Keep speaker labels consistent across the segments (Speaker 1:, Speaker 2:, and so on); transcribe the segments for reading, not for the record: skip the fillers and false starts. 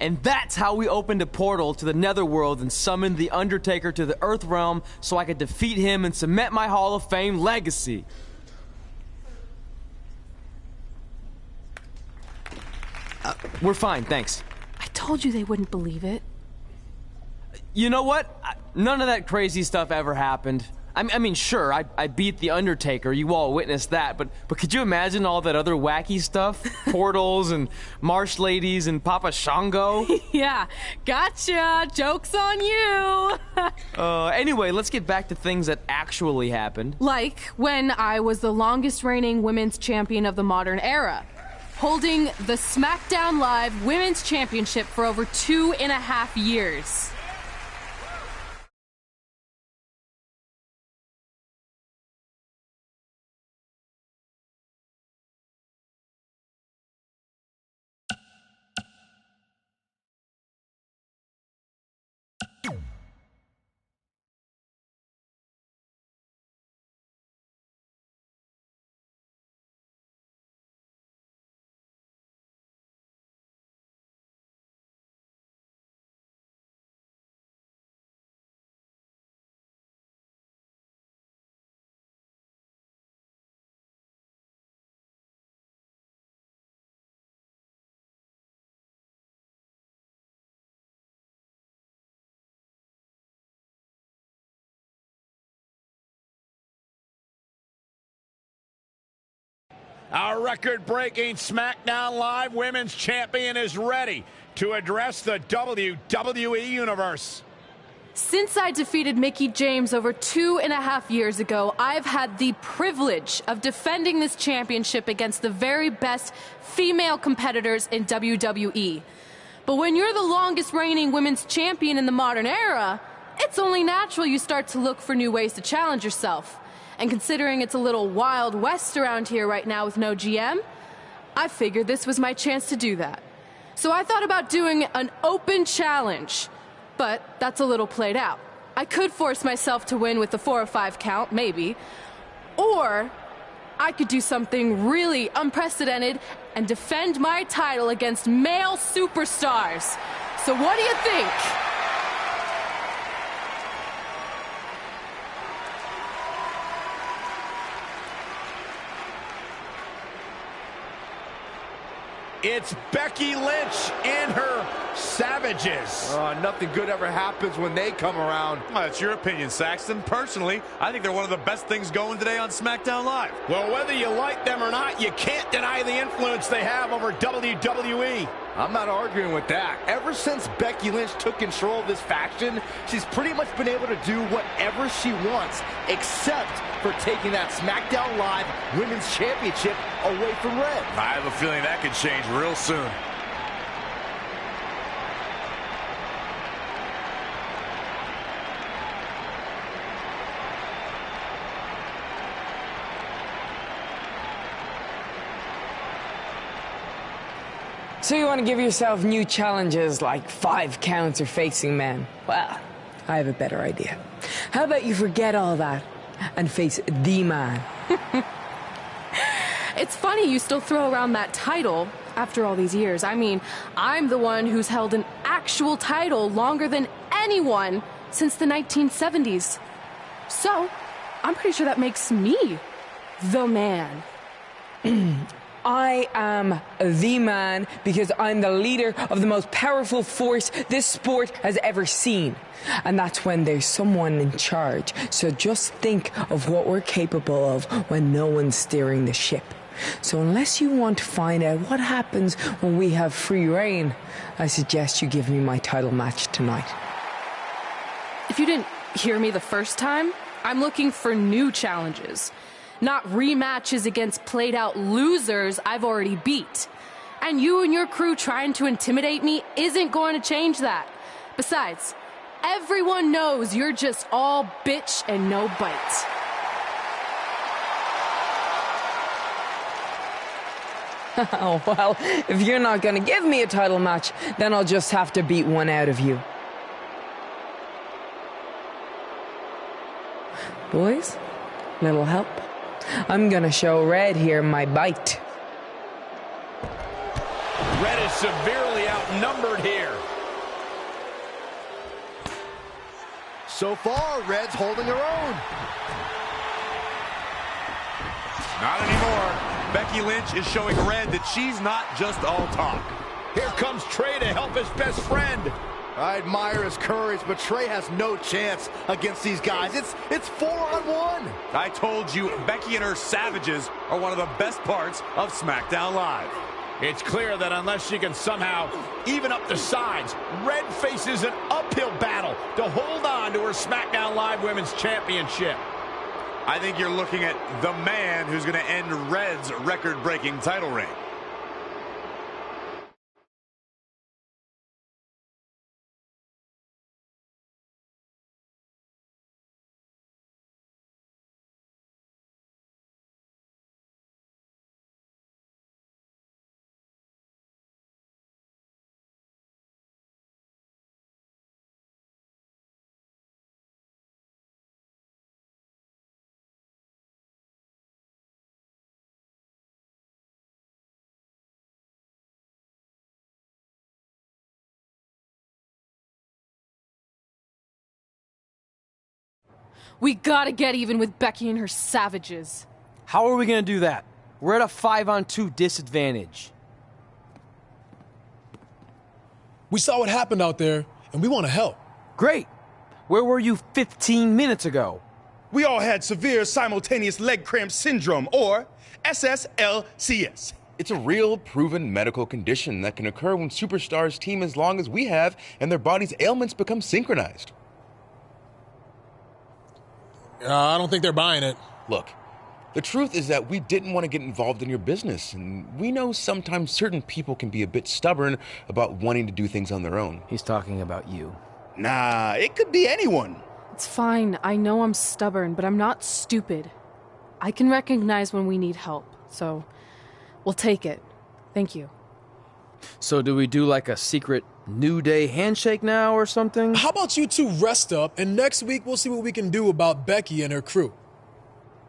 Speaker 1: And that's how we opened a portal to the Netherworld and summoned the Undertaker to the Earth Realm so I could defeat him and cement my Hall of Fame legacy. We're fine, thanks.
Speaker 2: I told you they wouldn't believe it.
Speaker 1: You know what? None of that crazy stuff ever happened. I mean, sure, I beat the Undertaker, you all witnessed that, but could you imagine all that other wacky stuff? Portals and marsh ladies and Papa Shango?
Speaker 2: Yeah, gotcha! Joke's on you!
Speaker 1: Anyway, let's get back to things that actually happened.
Speaker 2: Like when I was the longest reigning women's champion of the modern era, holding the SmackDown Live Women's Championship for over 2.5 years.
Speaker 3: Our record-breaking SmackDown Live Women's Champion is ready to address the WWE Universe.
Speaker 2: Since I defeated Mickie James over 2.5 years ago, I've had the privilege of defending this championship against the very best female competitors in WWE. But when you're the longest reigning women's champion in the modern era, it's only natural you start to look for new ways to challenge yourself. And considering it's a little Wild West around here right now with no GM, I figured this was my chance to do that. So I thought about doing an open challenge, but that's a little played out. I could force myself to win with the 4 or 5 count, maybe. Or I could do something really unprecedented and defend my title against male superstars. So what do you think?
Speaker 3: It's Becky Lynch and her Savages.
Speaker 4: Nothing good ever happens when they come around.
Speaker 5: Well, that's your opinion, Saxton. Personally, I think they're one of the best things going today on SmackDown Live.
Speaker 3: Well, whether you like them or not, you can't deny the influence they have over WWE.
Speaker 4: I'm not arguing with that. Ever since Becky Lynch took control of this faction, she's pretty much been able to do whatever she wants, except for taking that SmackDown Live Women's Championship away from Red.
Speaker 5: I have a feeling that could change real soon.
Speaker 6: So you want to give yourself new challenges like 5 counts or facing men? Well, I have a better idea. How about you forget all that and face the man?
Speaker 2: It's funny you still throw around that title after all these years. I mean, I'm the one who's held an actual title longer than anyone since the 1970s. So, I'm pretty sure that makes me the man.
Speaker 6: I am the man because I'm the leader of the most powerful force this sport has ever seen. And that's when there's someone in charge. So just think of what we're capable of when no one's steering the ship. So unless you want to find out what happens when we have free reign, I suggest you give me my title match tonight.
Speaker 2: If you didn't hear me the first time, I'm looking for new challenges. Not rematches against played-out losers I've already beat. And you and your crew trying to intimidate me isn't going to change that. Besides, everyone knows you're just all bitch and no bite.
Speaker 6: Oh, well, if you're not going to give me a title match, then I'll just have to beat one out of you. Boys, little help? I'm gonna show Red here my bite.
Speaker 3: Red is severely outnumbered. outnumbered here.
Speaker 4: So far, Red's holding her own.
Speaker 5: Not anymore. Becky Lynch is showing Red that she's not just all talk.
Speaker 3: Here comes Trey to help his best friend.
Speaker 4: I admire his courage, but Trey has no chance against these guys. It's 4-on-1.
Speaker 5: I told you, Becky and her savages are one of the best parts of SmackDown Live.
Speaker 3: It's clear that unless she can somehow even up the sides, Red faces an uphill battle to hold on to her SmackDown Live Women's Championship.
Speaker 5: I think you're looking at the man who's going to end Red's record-breaking title reign.
Speaker 2: We gotta get even with Becky and her savages.
Speaker 1: How are we gonna do that? We're at a 5-on-2 disadvantage.
Speaker 7: We saw what happened out there, and we want to help.
Speaker 1: Great. Where were you 15 minutes ago?
Speaker 8: We all had severe simultaneous leg cramp syndrome, or SSLCS.
Speaker 9: It's a real, proven medical condition that can occur when superstars team as long as we have and their body's ailments become synchronized.
Speaker 7: I don't think they're buying it.
Speaker 9: Look, the truth is that we didn't want to get involved in your business, and we know sometimes certain people can be a bit stubborn about wanting to do things on their own.
Speaker 1: He's talking about you.
Speaker 8: Nah, it could be anyone.
Speaker 2: It's fine. I know I'm stubborn, but I'm not stupid. I can recognize when we need help, so we'll take it. Thank you.
Speaker 1: So do we do like a secret New Day handshake now or something?
Speaker 7: How about you two rest up, and next week we'll see what we can do about Becky and her crew.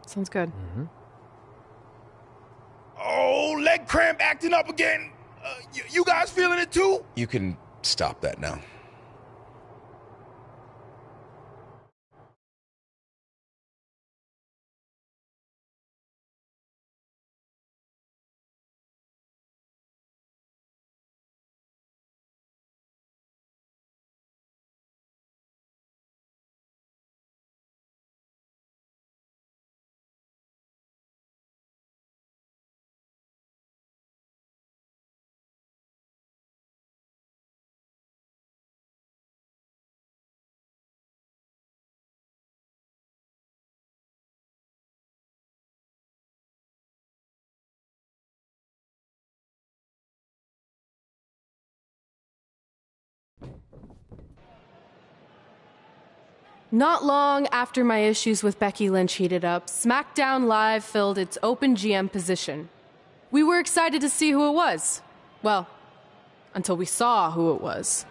Speaker 2: Sounds good.
Speaker 1: Mm-hmm.
Speaker 8: Oh, leg cramp acting up again. You guys feeling it too?
Speaker 9: You can stop that now.
Speaker 2: Not long after my issues with Becky Lynch heated up, SmackDown Live filled its open GM position. We were excited to see who it was. Well, until we saw who it was.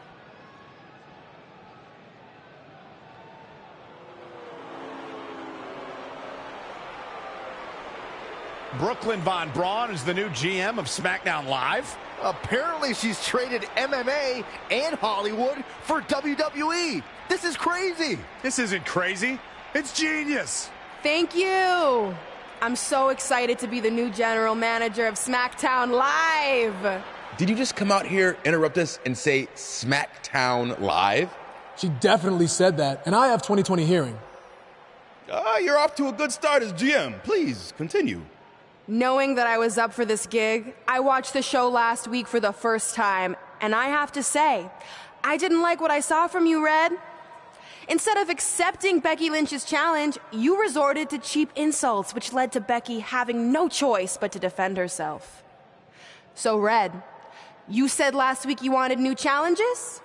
Speaker 3: Brooklyn Von Braun is the new GM of SmackDown Live.
Speaker 4: Apparently she's traded MMA and Hollywood for WWE. This is crazy.
Speaker 5: This isn't crazy. It's genius.
Speaker 10: Thank you. I'm so excited to be the new general manager of SmackDown Live.
Speaker 9: Did you just come out here, interrupt us, and say SmackDown Live?
Speaker 7: She definitely said that, and I have 20/20 hearing.
Speaker 8: You're off to a good start as GM. Please, continue.
Speaker 10: Knowing that I was up for this gig, I watched the show last week for the first time, and I have to say, I didn't like what I saw from you, Red. Instead of accepting Becky Lynch's challenge, you resorted to cheap insults, which led to Becky having no choice but to defend herself. So, Red, you said last week you wanted new challenges?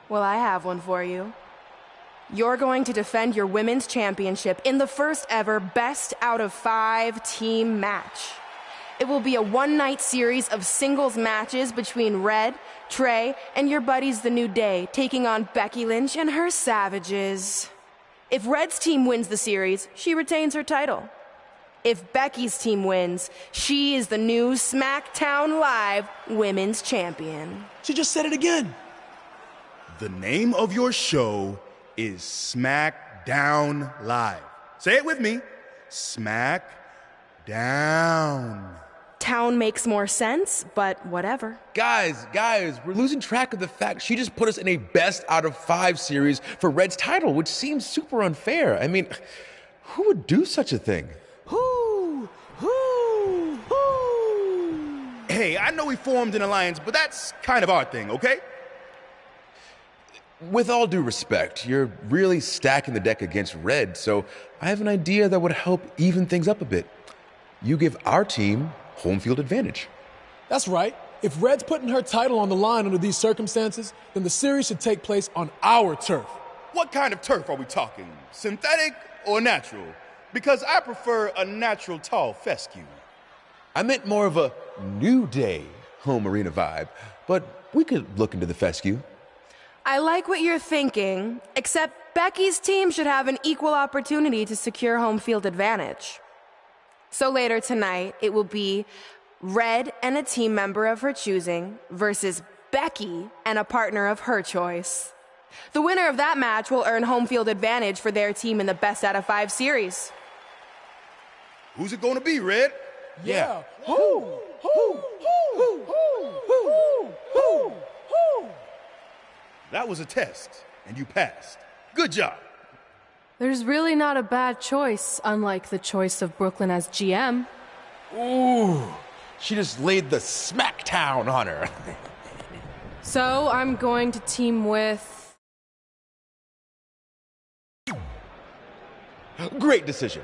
Speaker 10: Well, I have one for you. You're going to defend your women's championship in the first ever best out of 5 team match. It will be a one-night series of singles matches between Red, Trey, and your buddies The New Day, taking on Becky Lynch and her savages. If Red's team wins the series, she retains her title. If Becky's team wins, she is the new SmackDown Live Women's Champion.
Speaker 7: She just said it again.
Speaker 8: The name of your show is SmackDown Live. Say it with me. SmackDown.
Speaker 10: Town makes more sense, but whatever.
Speaker 9: Guys, we're losing track of the fact she just put us in a best out of 5 series for Red's title, which seems super unfair. I mean, who would do such a thing?
Speaker 8: Hey, I know we formed an alliance, but that's kind of our thing, okay?
Speaker 9: With all due respect, you're really stacking the deck against Red, so I have an idea that would help even things up a bit. You give our team home field advantage.
Speaker 7: That's right. If Red's putting her title on the line under these circumstances, then the series should take place on our turf.
Speaker 8: What kind of turf are we talking? Synthetic or natural? Because I prefer a natural tall fescue.
Speaker 9: I meant more of a New Day home arena vibe, but we could look into the fescue.
Speaker 10: I like what you're thinking, except Becky's team should have an equal opportunity to secure home field advantage. So later tonight, it will be Red and a team member of her choosing versus Becky and a partner of her choice. The winner of that match will earn home field advantage for their team in the best out of 5 series.
Speaker 8: Who's it going to be, Red?
Speaker 7: Yeah.
Speaker 8: That was a test, and you passed. Good job.
Speaker 2: There's really not a bad choice, unlike the choice of Brooklyn as GM.
Speaker 9: Ooh, she just laid the smackdown on her.
Speaker 2: So I'm going to team with...
Speaker 9: Great decision.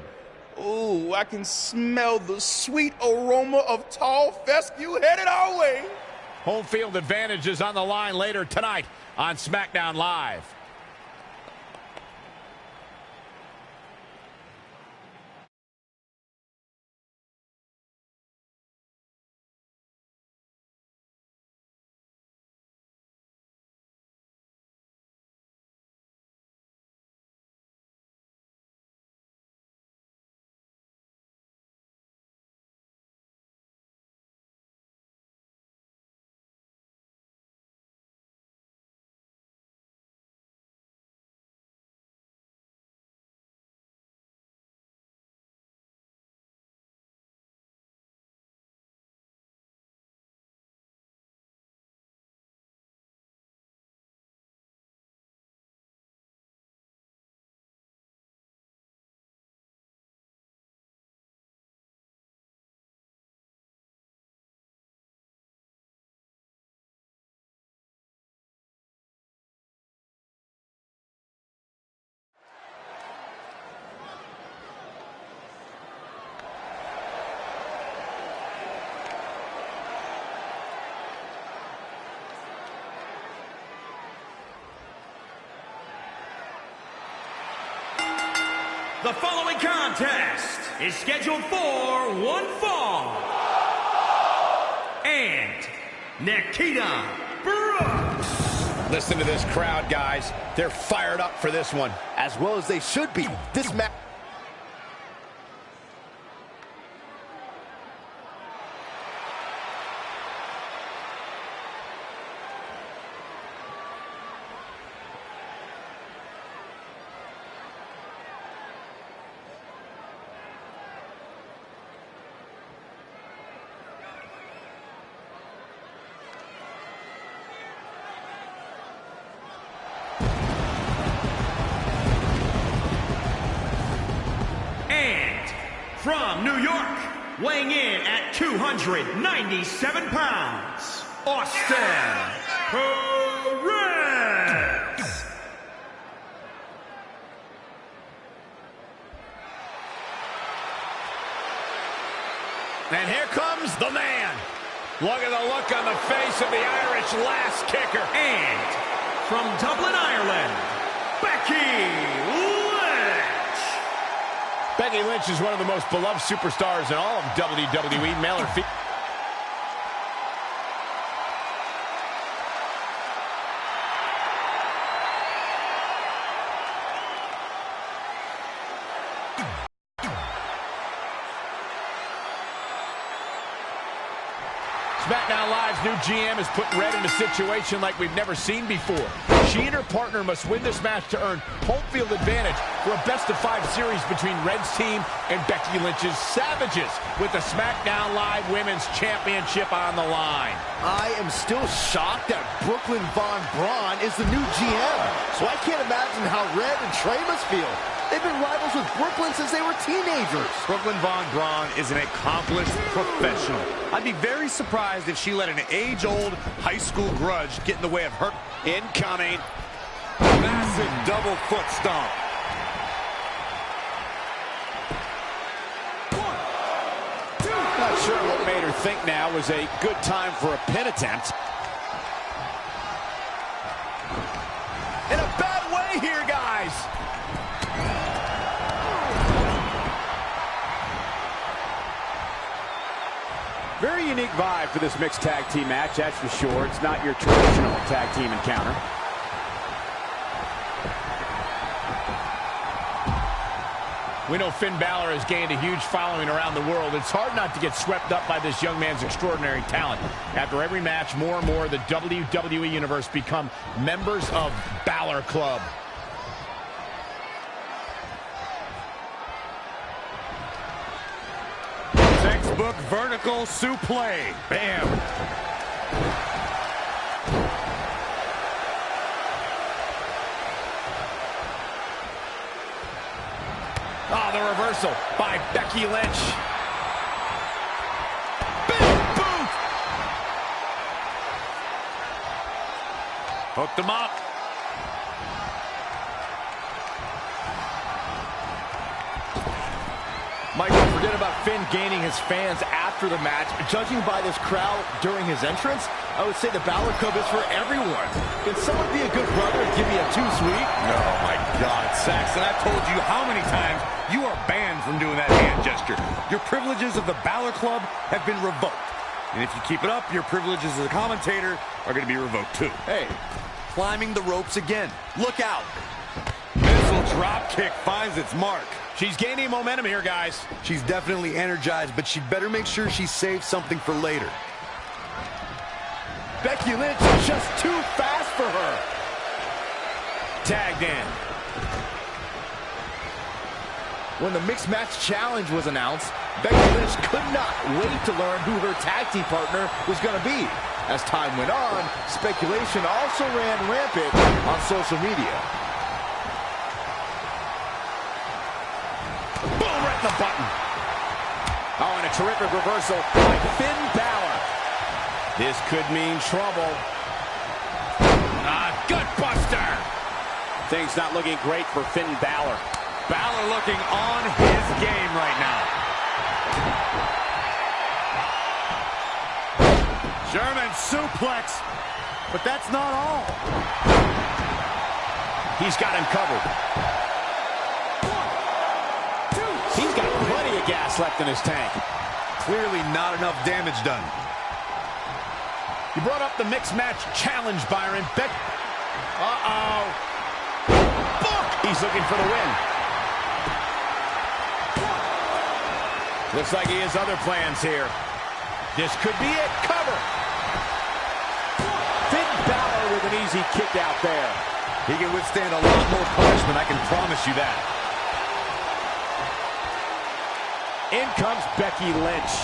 Speaker 8: Ooh, I can smell the sweet aroma of tall fescue headed our way.
Speaker 3: Home field advantage is on the line later tonight on SmackDown Live.
Speaker 11: The following contest is scheduled for one fall. And Nikita Brooks.
Speaker 3: Listen to this crowd, guys. They're fired up for this one.
Speaker 4: As well as they should be. This match.
Speaker 11: From New York, weighing in at 297 pounds, Austin Perez.
Speaker 3: And here comes the man. Look at the look on the face of the Irish last kicker.
Speaker 11: And from Dublin, Ireland, Becky Lynch.
Speaker 3: Becky Lynch is one of the most beloved superstars in all of WWE, male or female. SmackDown Live's new GM has put Red in a situation like we've never seen before. She and her partner must win this match to earn home field advantage for a best-of-5 series between Red's team and Becky Lynch's Savages, with the SmackDown Live Women's Championship on the line.
Speaker 4: I am still shocked that Brooklyn Von Braun is the new GM, so I can't imagine how Red and Trey must feel. They've been rivals with Brooklyn since they were teenagers.
Speaker 5: Brooklyn Von Braun is an accomplished professional. I'd be very surprised if she let an age-old high school grudge get in the way of her. Incoming. Massive double foot stomp.
Speaker 3: Not sure what made her think now was a good time for a pin attempt. In a bad way here, guys. Very unique vibe for this mixed tag team match, that's for sure. It's not your traditional tag team encounter. We know Finn Balor has gained a huge following around the world. It's hard not to get swept up by this young man's extraordinary talent. After every match, more and more of the WWE Universe become members of Balor Club.
Speaker 5: Textbook vertical suplex. Bam.
Speaker 3: Oh, the reversal by Becky Lynch. Big boot.
Speaker 5: Hooked him up.
Speaker 4: Mike, don't forget about Finn gaining his fans after the match. Judging by this crowd during his entrance, I would say the Balor Club is for everyone. Can someone be a good brother and give me a too-sweet?
Speaker 5: Oh, my God, Saxton, I've told you how many times you are banned from doing that hand gesture. Your privileges of the Balor Club have been revoked. And if you keep it up, your privileges as a commentator are going to be revoked, too.
Speaker 9: Hey, climbing the ropes again. Look out.
Speaker 5: Missile drop kick finds its mark.
Speaker 3: She's gaining momentum here, guys.
Speaker 9: She's definitely energized, but she'd better make sure she saves something for later.
Speaker 4: Becky Lynch is just too fast for her.
Speaker 3: Tagged in.
Speaker 4: When the Mixed Match Challenge was announced, Becky Lynch could not wait to learn who her tag team partner was going to be. As time went on, speculation also ran rampant on social media.
Speaker 3: Boom, right in the button. Oh, and a terrific reversal by Finn Balor. This could mean trouble. Gut buster. Things not looking great for Finn Balor.
Speaker 5: Balor looking on his game right now. German suplex, but that's not all.
Speaker 3: He's got him covered. He's got plenty of gas left in his tank.
Speaker 5: Clearly not enough damage done.
Speaker 3: You brought up the Mixed Match Challenge, Byron. Uh-oh. Book! He's looking for the win. Looks like he has other plans here. This could be it. Cover. Finn Balor with an easy kick out there.
Speaker 5: He can withstand a lot more punishment, I can promise you that.
Speaker 3: In comes Becky Lynch.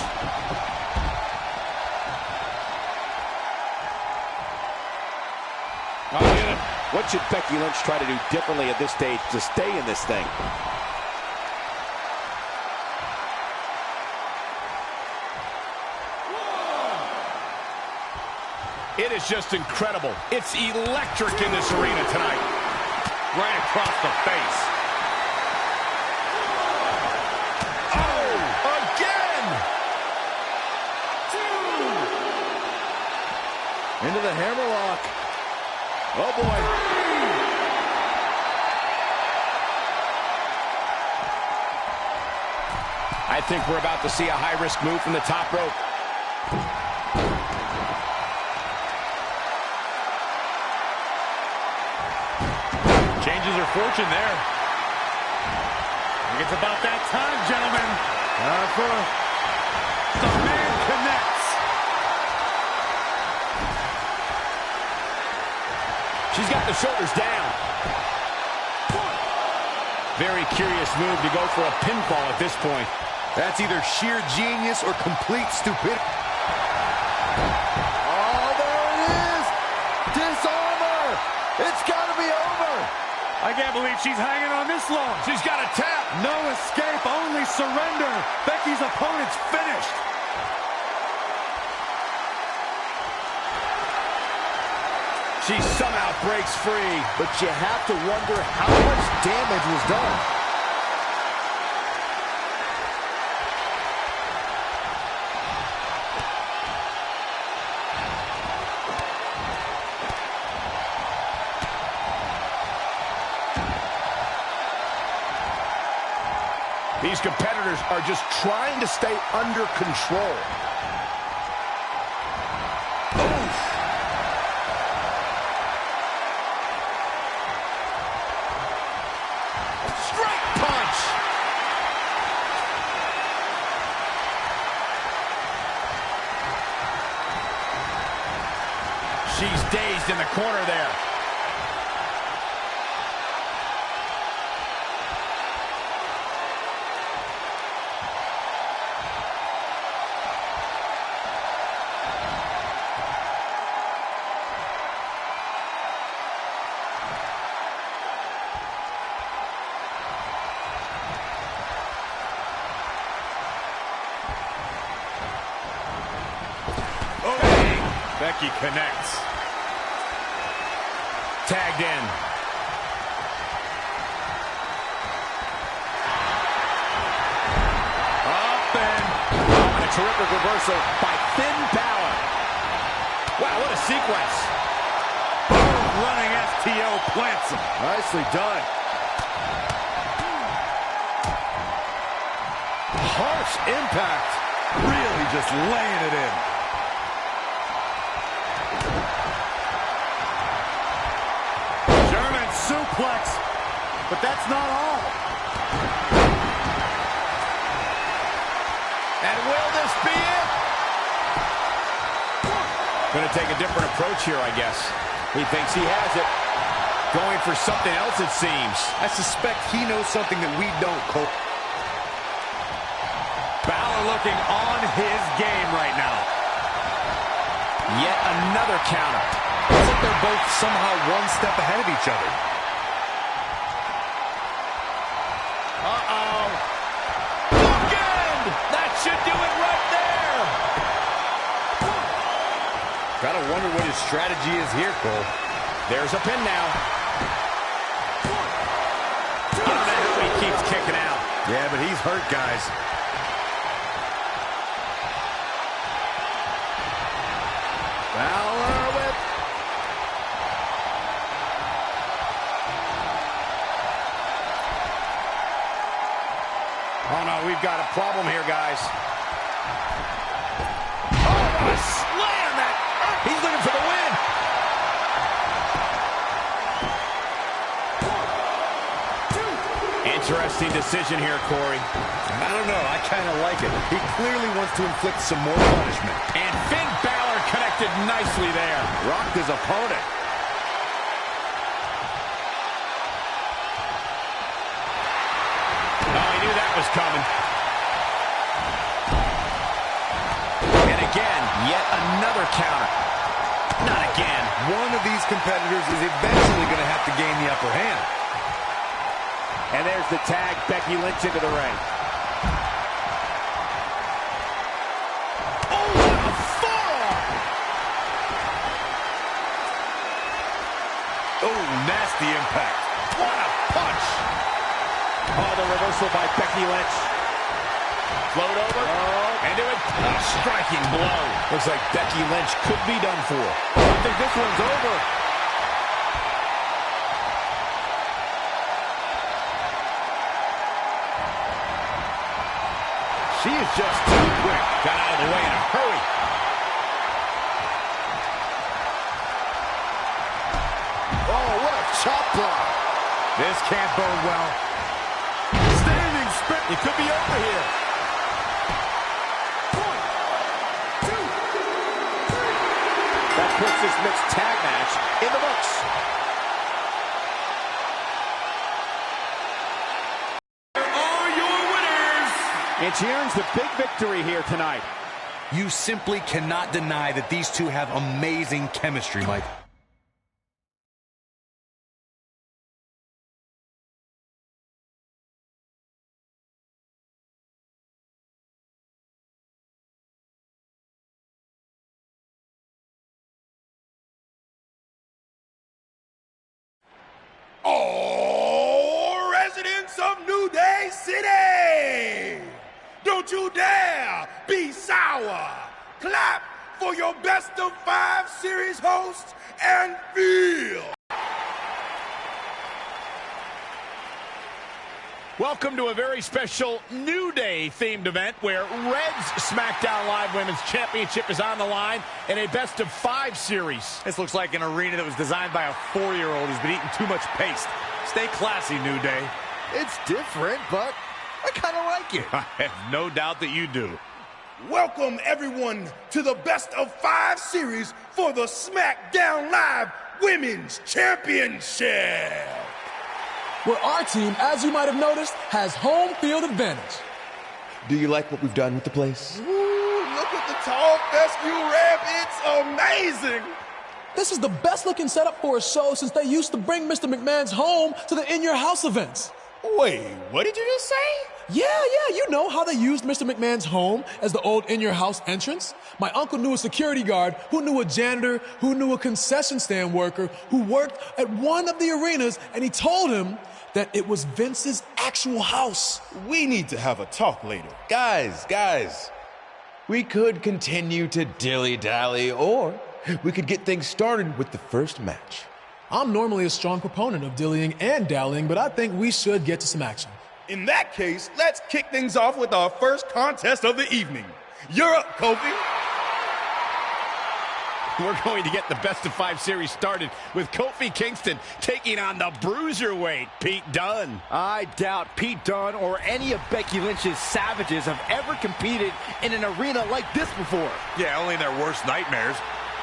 Speaker 3: What should Becky Lynch try to do differently at this stage to stay in this thing? It is just incredible. It's electric in this arena tonight.
Speaker 5: Right across the face.
Speaker 3: Oh, again!
Speaker 4: Into the hammerlock. Oh, boy.
Speaker 3: I think we're about to see a high-risk move from the top rope.
Speaker 5: Changes her fortune there. I think it's about that time, gentlemen. The man connects.
Speaker 3: She's got the shoulders down. Very curious move to go for a pinfall at this point.
Speaker 5: That's either sheer genius or complete stupidity.
Speaker 4: Oh, there it is! Disarm her! It's got to be over!
Speaker 5: I can't believe she's hanging on this long.
Speaker 3: She's got a tap.
Speaker 5: No escape, only surrender. Becky's opponent's finished.
Speaker 3: She somehow breaks free.
Speaker 4: But you have to wonder how much damage was done.
Speaker 3: These competitors are just trying to stay under control. Oof. Straight punch. She's dazed in the corner there. Becky connects. Tagged in. Up and a terrific reversal by Finn Balor. Wow, what a sequence.
Speaker 5: Running STO plants him.
Speaker 4: Nicely done.
Speaker 5: Harsh impact. Really just laying it in. Suplex, but that's not all.
Speaker 3: And will this be it? Gonna take a different approach here, I guess. He thinks he has it. Going for something else, it seems.
Speaker 5: I suspect he knows something that we don't, Cole. Balor looking on his game right now.
Speaker 3: Yet another counter.
Speaker 5: It's like they're both somehow one step ahead of each other.
Speaker 3: Uh-oh. Bookend! That should do it right there.
Speaker 5: Gotta wonder what his strategy is here, Cole.
Speaker 3: There's a pin now. I don't know how he keeps kicking out.
Speaker 5: Yeah, but he's hurt, guys.
Speaker 4: Balor with...
Speaker 3: Oh, no, we've got a problem here, guys. Oh, what a slam! He's looking for the win. Interesting decision here, Corey.
Speaker 5: I don't know. I kind of like it. He clearly wants to inflict some more punishment.
Speaker 3: And Finn Balor connected nicely there.
Speaker 5: Rocked his opponent.
Speaker 3: Oh, he knew that was coming. And again, yet another counter. Not again.
Speaker 5: One of these competitors is eventually going to have to gain the upper hand.
Speaker 3: And there's the tag, Becky Lynch into the ring. Oh, what a forearm!
Speaker 5: Oh, nasty impact.
Speaker 3: What a punch! Oh, the reversal by Becky Lynch. Float over. And a striking blow. Looks like Becky Lynch could be done for. I think this one's over. She is just too quick. Got out of the way in a hurry.
Speaker 4: Oh, what a chop block.
Speaker 5: This can't bode well. Standing spit.
Speaker 3: It could be over here.
Speaker 4: 1, 2, 3. That puts this mixed tag match in the books.
Speaker 3: And she earns the big victory here tonight.
Speaker 5: You simply cannot deny that these two have amazing chemistry, Mike.
Speaker 8: All residents of New Day City, don't you dare be sour. Clap for your best of 5 series host and feel.
Speaker 3: Welcome to a very special New Day themed event where Red's SmackDown Live Women's Championship is on the line in a best of 5 series.
Speaker 5: This looks like an arena that was designed by a 4-year-old who's been eating too much paste. Stay classy, New Day.
Speaker 4: It's different, but I kind of like it.
Speaker 5: I have no doubt that you do.
Speaker 8: Welcome everyone to the best of 5 series for the SmackDown Live Women's Championship,
Speaker 7: Where our team, as you might have noticed, has home field advantage.
Speaker 9: Do you like what we've done with the place?
Speaker 8: Ooh, look at the tall fescue ramp. It's amazing. This is the best looking setup for a show since they used to bring Mr. McMahon's home to the In Your House events. Wait, what did you just say? Yeah, you know how they used Mr. McMahon's home as the old In Your House entrance? My uncle knew a security guard, who knew a janitor, who knew a concession stand worker, who worked at one of the arenas, and he told him that it was Vince's actual house.
Speaker 9: We need to have a talk later. Guys, we could continue to dilly-dally, or we could get things started with the first match.
Speaker 7: I'm normally a strong proponent of dillying and dallying, but I think we should get to some action.
Speaker 8: In that case, let's kick things off with our first contest of the evening. You're up, Kofi.
Speaker 3: We're going to get the best of 5 series started with Kofi Kingston taking on the bruiserweight, Pete Dunne.
Speaker 4: I doubt Pete Dunne or any of Becky Lynch's savages have ever competed in an arena like this before.
Speaker 5: Yeah, only in their worst nightmares.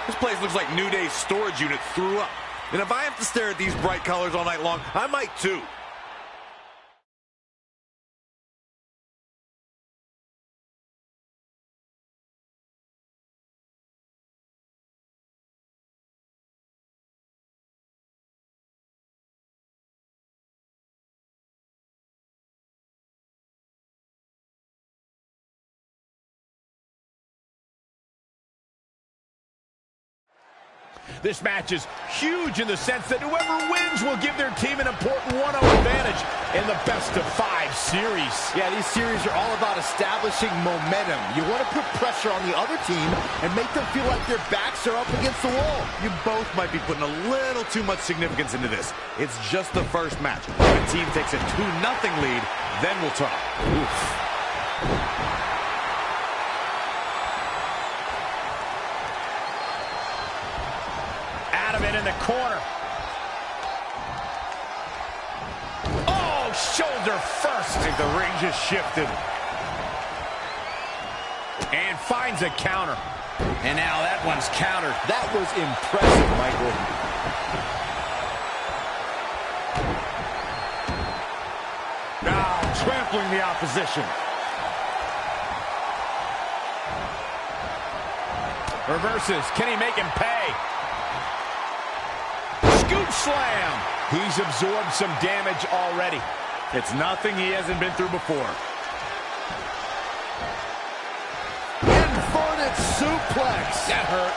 Speaker 5: This place looks like New Day's storage unit threw up. And if I have to stare at these bright colors all night long, I might too.
Speaker 3: This match is huge in the sense that whoever wins will give their team an important 1-0 advantage in the best of 5 series.
Speaker 4: Yeah, these series are all about establishing momentum. You want to put pressure on the other team and make them feel like their backs are up against the wall.
Speaker 5: You both might be putting a little too much significance into this. It's just the first match. If a team takes a 2-0 lead, then we'll talk. Oof.
Speaker 3: In the corner. Oh, shoulder first.
Speaker 5: I think the ring just shifted.
Speaker 3: And finds a counter.
Speaker 4: And now that one's countered. That was impressive, Michael.
Speaker 5: Now trampling the opposition.
Speaker 3: Reverses. Can he make him pay? Scoop slam. He's absorbed some damage already.
Speaker 5: It's nothing he hasn't been through before.
Speaker 4: Inverted suplex.
Speaker 3: That hurt.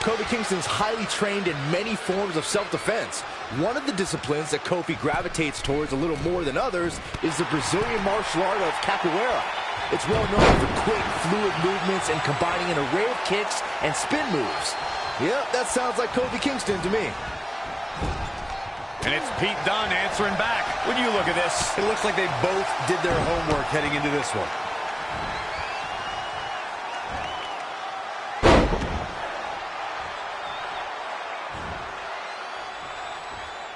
Speaker 4: Kofi Kingston's highly trained in many forms of self-defense. One of the disciplines that Kofi gravitates towards a little more than others is the Brazilian martial art of capoeira. It's well known for quick, fluid movements and combining an array of kicks and spin moves. Yep, that sounds like Kofi Kingston to me.
Speaker 5: And it's Pete Dunne answering back.
Speaker 3: When you look at this,
Speaker 5: it looks like they both did their homework heading into this one.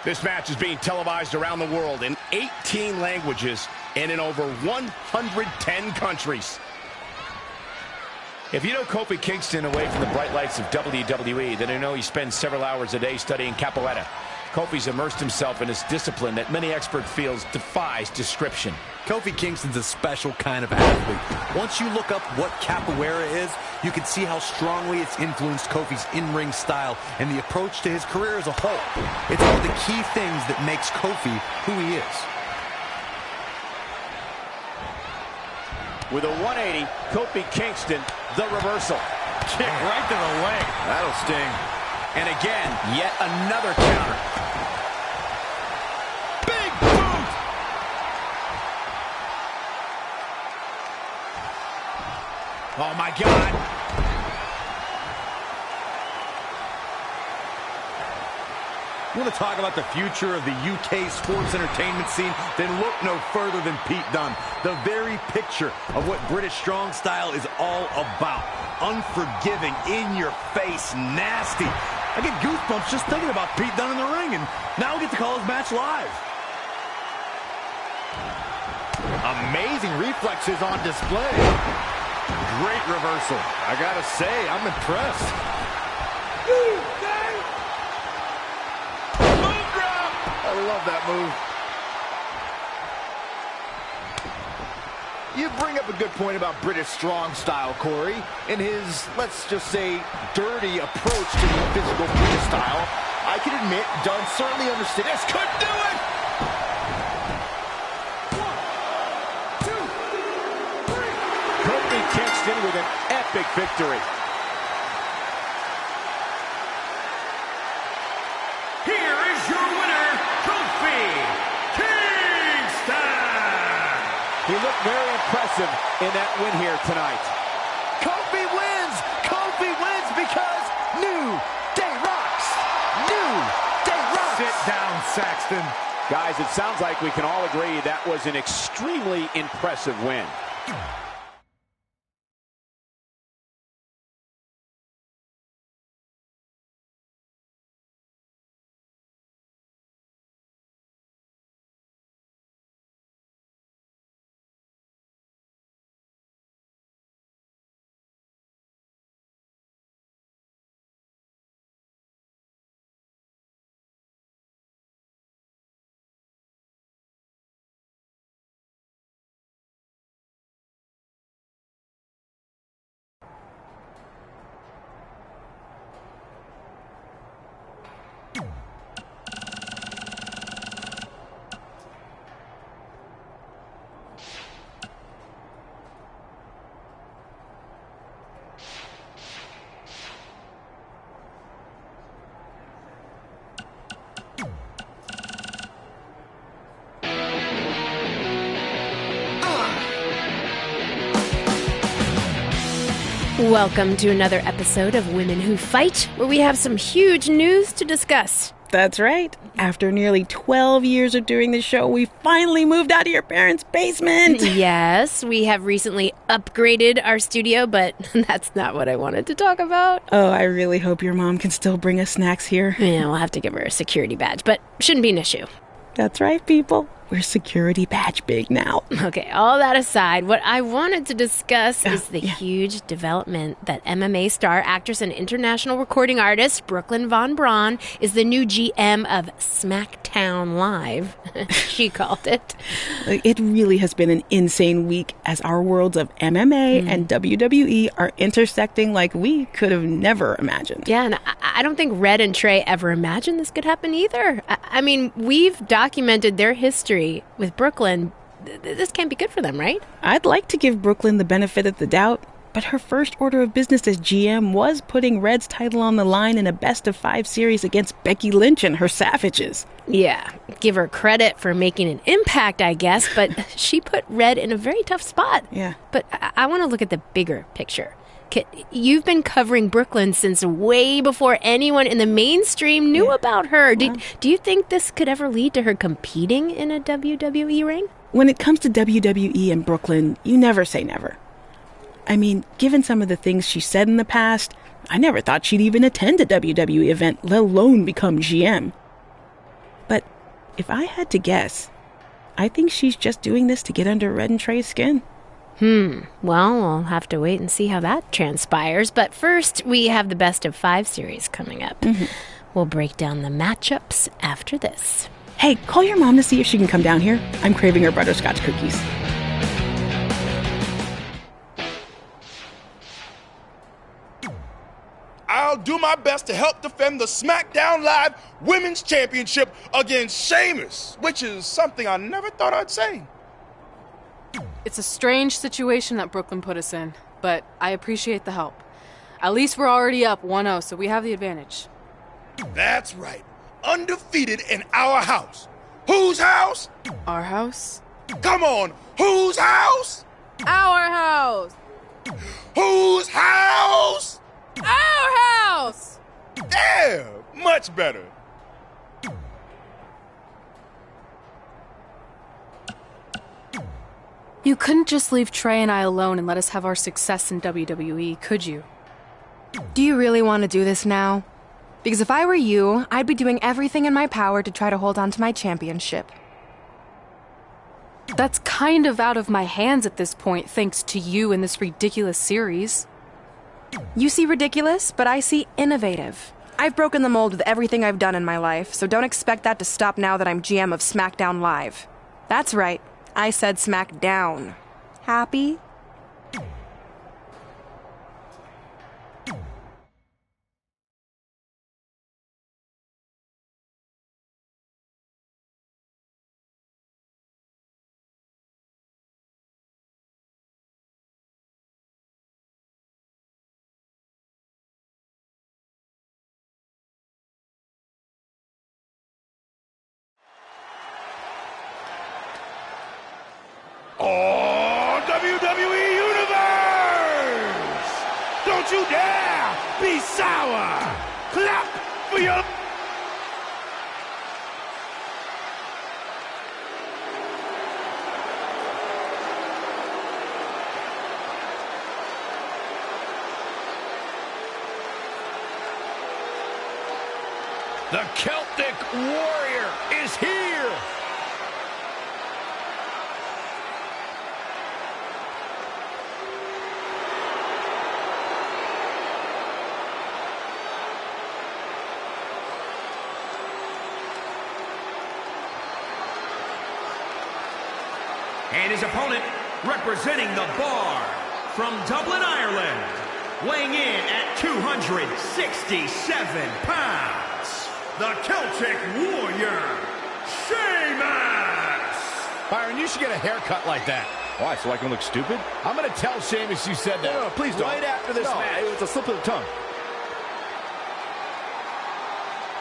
Speaker 3: this match is being televised around the world in 18 languages and in over 110 countries. If you know Kofi Kingston away from the bright lights of WWE, then you know he spends several hours a day studying capoeira. Kofi's immersed himself in his discipline that many experts feel defies description.
Speaker 5: Kofi Kingston's a special kind of athlete. Once you look up what capoeira is, you can see how strongly it's influenced Kofi's in-ring style and the approach to his career as a whole. It's one of the key things that makes Kofi who he is.
Speaker 3: With a 180, Kofi Kingston, the reversal.
Speaker 5: Kick right to the leg. That'll sting.
Speaker 3: And again, yet another counter. Big boot! Oh my God.
Speaker 5: You want to talk about the future of the UK sports entertainment scene? Then look no further than Pete Dunne. The very picture of what British strong style is all about. Unforgiving, in your face, nasty. I get goosebumps just thinking about Pete Dunne in the ring, and now we get to call his match live.
Speaker 4: Amazing reflexes on display. Great reversal. I gotta say, I'm impressed. I love that move. You bring up a good point about British strong style, Corey. In his, let's just say, dirty approach to the physical British style, I can admit Dunne certainly understands. This could do it! 1, 2, 3.
Speaker 3: Kofi Kingston with an epic victory.
Speaker 11: Here is your winner, Kofi Kingston!
Speaker 3: He looked very impressive in that win here tonight.
Speaker 4: Kofi wins! Kofi wins because New Day rocks! New Day rocks!
Speaker 3: Sit down, Saxton. Guys, it sounds like we can all agree that was an extremely impressive win.
Speaker 12: Welcome to another episode of Women Who Fight, where we have some huge news to discuss.
Speaker 13: That's right. After nearly 12 years of doing the show, we finally moved out of your parents' basement.
Speaker 12: Yes, we have recently upgraded our studio, but that's not what I wanted to talk about.
Speaker 13: Oh, I really hope your mom can still bring us snacks here.
Speaker 12: Yeah, we'll have to give her a security badge, but shouldn't be an issue.
Speaker 13: That's right, people. We're security badge big now.
Speaker 12: Okay, all that aside, what I wanted to discuss is the huge development that MMA star, actress, and international recording artist Brooklyn Von Braun is the new GM of SmackDown Live, she called it.
Speaker 13: It really has been an insane week as our worlds of MMA and WWE are intersecting like we could have never imagined.
Speaker 12: Yeah, and I don't think Red and Trey ever imagined this could happen either. I mean, we've documented their history with Brooklyn. This can't be good for them, right?
Speaker 13: I'd like to give Brooklyn the benefit of the doubt, but her first order of business as GM was putting Red's title on the line in a best-of-5 series against Becky Lynch and her Savages.
Speaker 12: Yeah, give her credit for making an impact, I guess, but she put Red in a very tough spot.
Speaker 13: Yeah.
Speaker 12: But I want to look at the bigger picture. You've been covering Brooklyn since way before anyone in the mainstream knew about her. Do you think this could ever lead to her competing in a WWE ring?
Speaker 13: When it comes to WWE and Brooklyn, you never say never. I mean, given some of the things she said in the past, I never thought she'd even attend a WWE event, let alone become GM. But if I had to guess, I think she's just doing this to get under Red and Trey's skin.
Speaker 12: Well, we'll have to wait and see how that transpires. But first, we have the best of 5 series coming up. We'll break down the matchups after this.
Speaker 13: Hey, call your mom to see if she can come down here. I'm craving her butterscotch cookies.
Speaker 8: I'll do my best to help defend the SmackDown Live Women's Championship against Sheamus, which is something I never thought I'd say.
Speaker 2: It's a strange situation that Brooklyn put us in, but I appreciate the help. At least we're already up 1-0, so we have the advantage.
Speaker 8: That's right. Undefeated in our house. Whose house?
Speaker 2: Our house?
Speaker 8: Come on, whose house?
Speaker 2: Our house!
Speaker 8: Whose house?
Speaker 2: Our house!
Speaker 8: There, much better.
Speaker 2: You couldn't just leave Trey and I alone and let us have our success in WWE, could you?
Speaker 10: Do you really want to do this now? Because if I were you, I'd be doing everything in my power to try to hold on to my championship.
Speaker 2: That's kind of out of my hands at this point, thanks to you in this ridiculous series.
Speaker 10: You see ridiculous, but I see innovative. I've broken the mold with everything I've done in my life, so don't expect that to stop now that I'm GM of SmackDown Live. That's right, I said SmackDown. Happy?
Speaker 8: Oh, WWE Universe! Don't you dare be sour! Clap for your...
Speaker 3: The Celtic Warrior is here!
Speaker 11: And his opponent, representing the Bar, from Dublin, Ireland, weighing in at 267 pounds, the Celtic Warrior, Sheamus!
Speaker 3: Byron, you should get a haircut like that.
Speaker 4: Why, so I can look stupid?
Speaker 3: I'm going to tell Sheamus you said that.
Speaker 4: No, please don't.
Speaker 3: Right after this match.
Speaker 4: It's a slip of the tongue.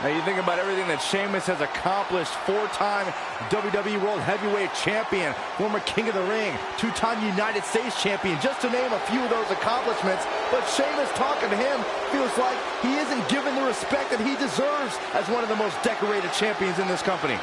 Speaker 4: Now you think about everything that Sheamus has accomplished. 4-time WWE World Heavyweight Champion, former King of the Ring, 2-time United States Champion, just to name a few of those accomplishments. But Sheamus, talking to him, feels like he isn't given the respect that he deserves as one of the most decorated champions in this company.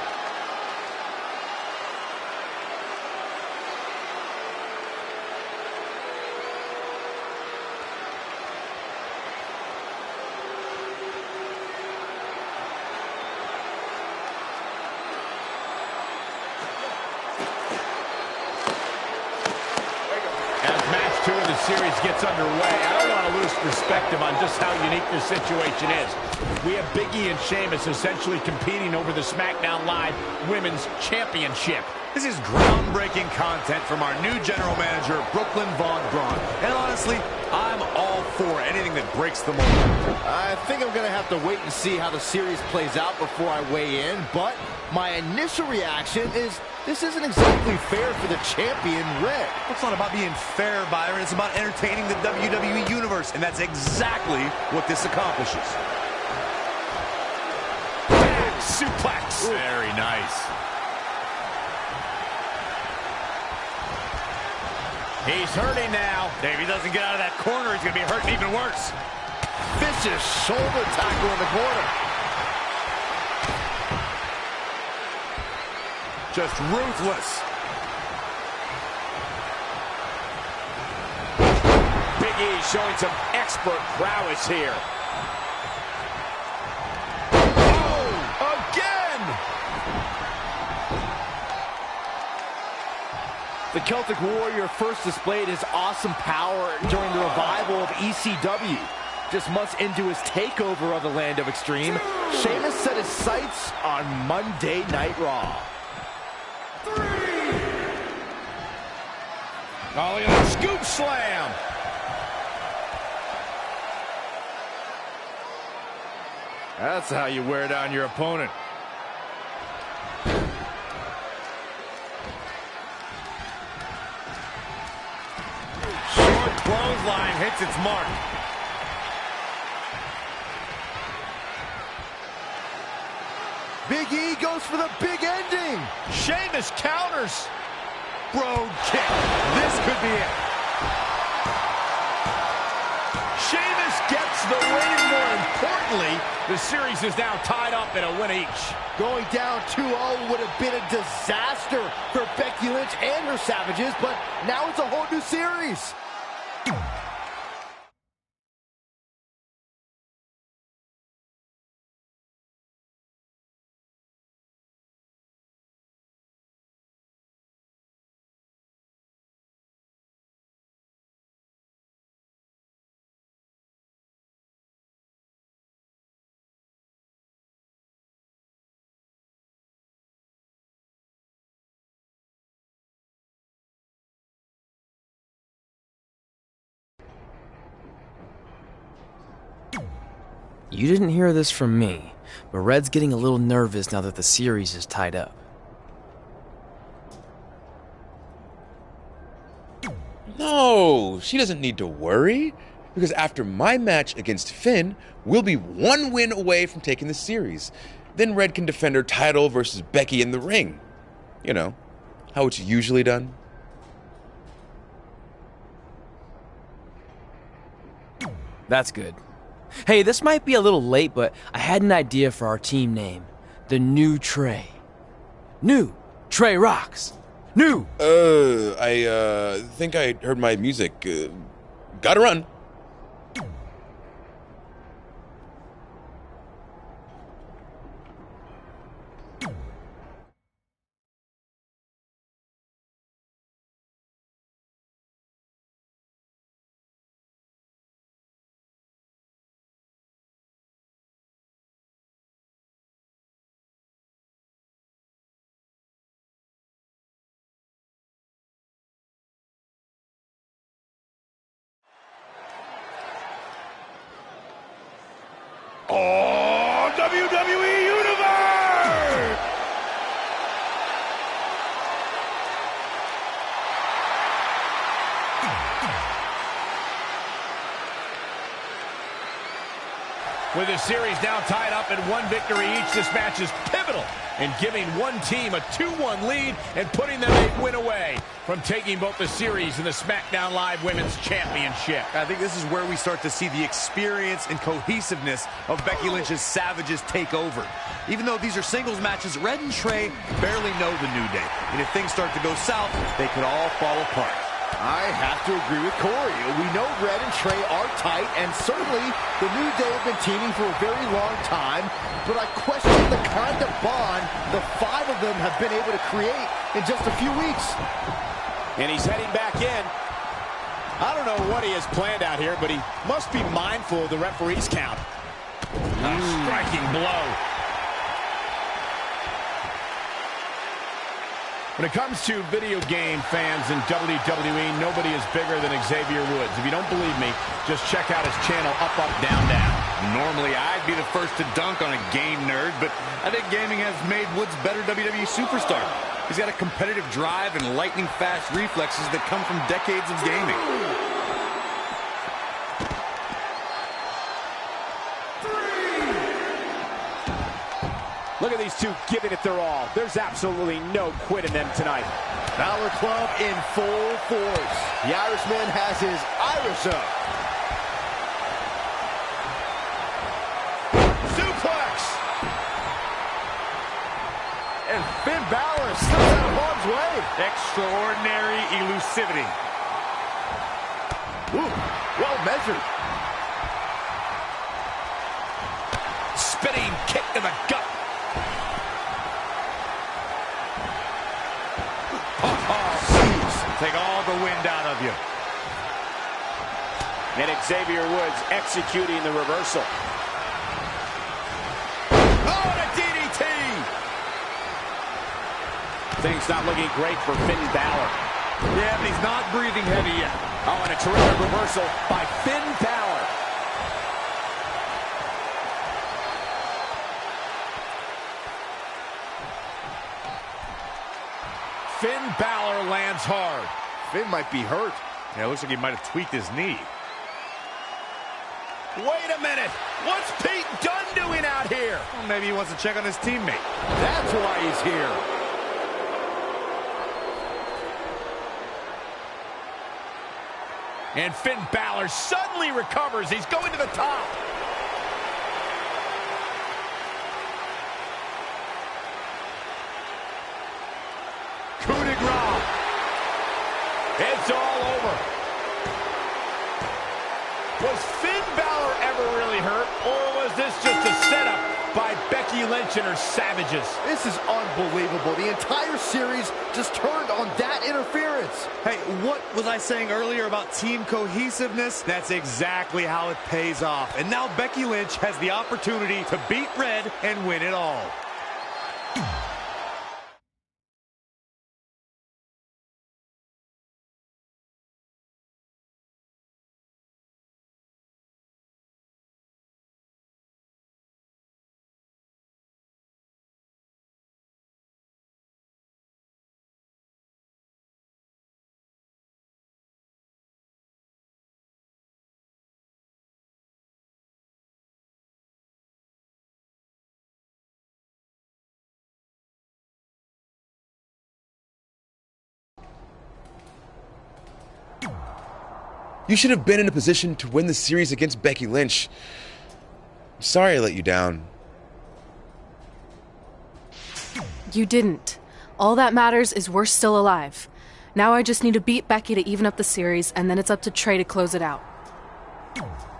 Speaker 3: Series gets underway. I don't want to lose perspective on just how unique this situation is. We have Big E and Sheamus essentially competing over the SmackDown Live Women's Championship.
Speaker 5: This is groundbreaking content from our new general manager, Brooklyn Von Braun. And honestly, I'm all for anything that breaks the mold.
Speaker 4: I think I'm going to have to wait and see how the series plays out before I weigh in, but my initial reaction is this isn't exactly fair for the champion, Red.
Speaker 5: It's not about being fair, Byron. It's about entertaining the WWE Universe, and that's exactly what this accomplishes.
Speaker 3: Back suplex. Ooh. Very nice. He's hurting now.
Speaker 5: If he doesn't get out of that corner, he's going to be hurting even worse.
Speaker 4: Vicious shoulder tackle in the corner.
Speaker 5: Just ruthless.
Speaker 3: Big E showing some expert prowess here. The
Speaker 4: Celtic Warrior first displayed his awesome power during the revival of ECW. Just months into his takeover of the Land of Extreme, Sheamus set his sights on Monday Night Raw.
Speaker 3: Oh, look at that scoop slam. That's how you wear down your opponent.
Speaker 5: Short clothesline hits its mark.
Speaker 4: Big E goes for the big ending.
Speaker 3: Sheamus counters.
Speaker 5: Brogue kick. This could be it.
Speaker 3: Sheamus gets the win, and more importantly, the series is now tied up in a win each.
Speaker 4: Going down 2-0 would have been a disaster for Becky Lynch and her Savages, but now it's a whole new series.
Speaker 1: You didn't hear this from me, but Red's getting a little nervous now that the series is tied up.
Speaker 9: No, she doesn't need to worry, because after my match against Finn, we'll be one win away from taking the series. Then Red can defend her title versus Becky in the ring. You know, how it's usually done.
Speaker 1: That's good. Hey, this might be a little late, but I had an idea for our team name. The New Trey. New Trey rocks. New!
Speaker 9: I think I heard my music. Gotta run.
Speaker 3: Oh, WWE Universe! With the series now tied up at one victory each, this match is pivotal in giving one team a 2-1 lead and putting them a win away from taking both the series and the SmackDown Live Women's Championship.
Speaker 5: I think this is where we start to see the experience and cohesiveness of Becky Lynch's Savages take over. Even though these are singles matches, Red and Trey barely know the New Day. And if things start to go south, they could all fall apart.
Speaker 4: I have to agree with Corey. We know Red and Trey are tight, and certainly the New Day have been teaming for a very long time, but I question the kind of bond the five of them have been able to create in just a few weeks.
Speaker 3: And he's heading back in. I don't know what he has planned out here, but he must be mindful of the referee's count. A striking blow. When it comes to video game fans in WWE, nobody is bigger than Xavier Woods. If you don't believe me, just check out his channel, Up, Up, Down, Down.
Speaker 5: Normally, I'd be the first to dunk on a game nerd, but I think gaming has made Woods better WWE superstar. He's got a competitive drive and lightning-fast reflexes that come from decades of gaming.
Speaker 3: Look at these two giving it their all. There's absolutely no quit in them tonight.
Speaker 4: Balor Club in full force. The Irishman has his Irish up.
Speaker 3: Suplex!
Speaker 4: And Finn Balor slips out of harm's way.
Speaker 5: Extraordinary elusivity.
Speaker 4: Ooh, well measured.
Speaker 3: Spinning kick to the gut.
Speaker 5: take all the wind out of you.
Speaker 3: And Xavier Woods executing the reversal. Oh, and a DDT! Things not looking great for Finn Balor.
Speaker 5: Yeah, but he's not breathing heavy yet.
Speaker 3: Oh, and a terrific reversal by Finn Balor. Finn Balor lands hard.
Speaker 4: Finn might be hurt.
Speaker 5: Yeah, it looks like he might have tweaked his knee.
Speaker 3: Wait a minute. What's Pete Dunne doing out here?
Speaker 5: Well, maybe he wants to check on his teammate.
Speaker 3: That's why he's here. And Finn Balor suddenly recovers. He's going to the top. Coup de grace. It's all over. Was Finn Balor ever really hurt, or was this just a setup by Becky Lynch and her savages?
Speaker 4: This is unbelievable. The entire series just turned on that interference.
Speaker 5: Hey, what was I saying earlier about team cohesiveness? That's exactly how it pays off. And now Becky Lynch has the opportunity to beat Red and win it all.
Speaker 9: You should have been in a position to win the series against Becky Lynch. I'm sorry I let you down.
Speaker 2: You didn't. All that matters is we're still alive. Now I just need to beat Becky to even up the series, and then it's up to Trey to close it out.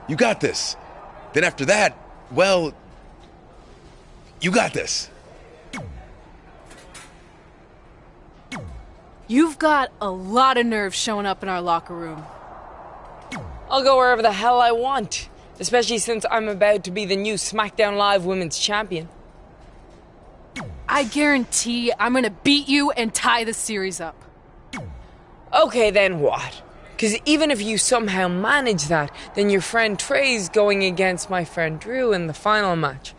Speaker 9: You got this. Then after that, well, you got this.
Speaker 2: You've got a lot of nerve showing up in our locker room.
Speaker 6: I'll go wherever the hell I want, especially since I'm about to be the new SmackDown Live Women's Champion.
Speaker 2: I guarantee I'm gonna beat you and tie the series up.
Speaker 6: Okay, then what? Because even if you somehow manage that, then your friend Trey's going against my friend Drew in the final match.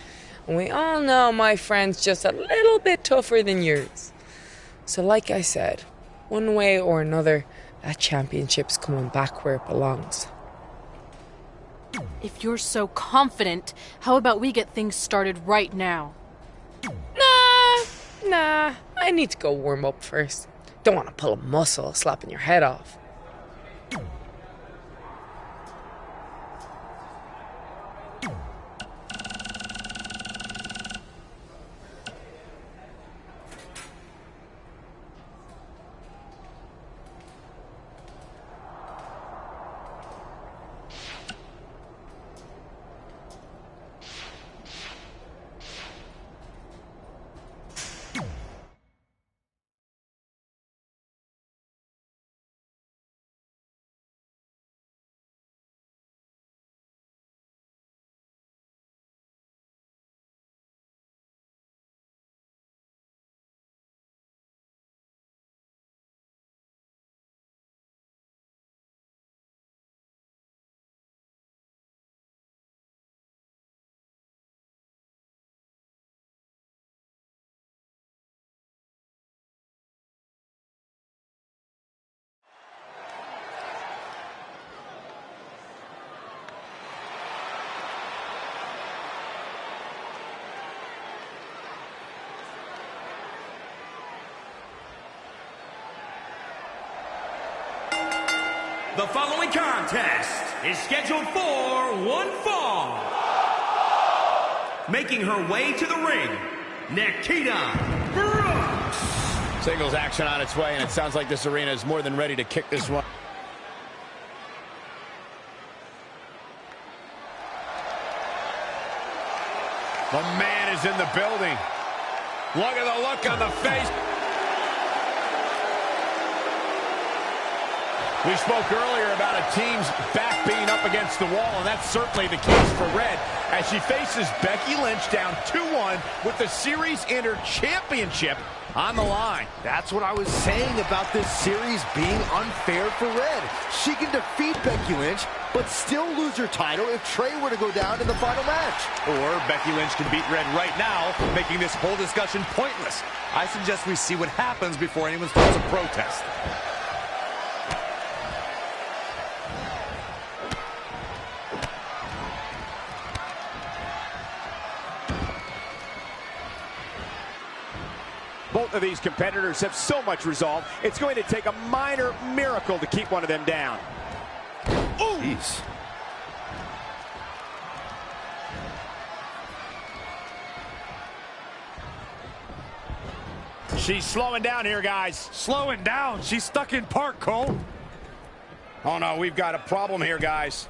Speaker 6: And we all know my friend's just a little bit tougher than yours. So like I said, one way or another, that championship's coming back where it belongs.
Speaker 2: If you're so confident, how about we get things started right now?
Speaker 6: Nah, I need to go warm up first. Don't want to pull a muscle slapping your head off.
Speaker 11: The following contest is scheduled for one fall. Making her way to the ring, Nikita Brooks.
Speaker 3: Singles action on its way, and it sounds like this arena is more than ready to kick this one. The man is in the building. Look at the look on the face. We spoke earlier about a team's back being up against the wall, and that's certainly the case for Red as she faces Becky Lynch down 2-1 with the Series Inter Championship on the line.
Speaker 4: That's what I was saying about this series being unfair for Red. She can defeat Becky Lynch, but still lose her title if Trey were to go down in the final match.
Speaker 5: Or Becky Lynch can beat Red right now, making this whole discussion pointless. I suggest we see what happens before anyone starts a protest.
Speaker 3: Both of these competitors have so much resolve, it's going to take a minor miracle to keep one of them down. Ooh! Jeez. She's slowing down here, guys.
Speaker 5: Slowing down? She's stuck in park, Cole.
Speaker 3: Oh, no, we've got a problem here, guys.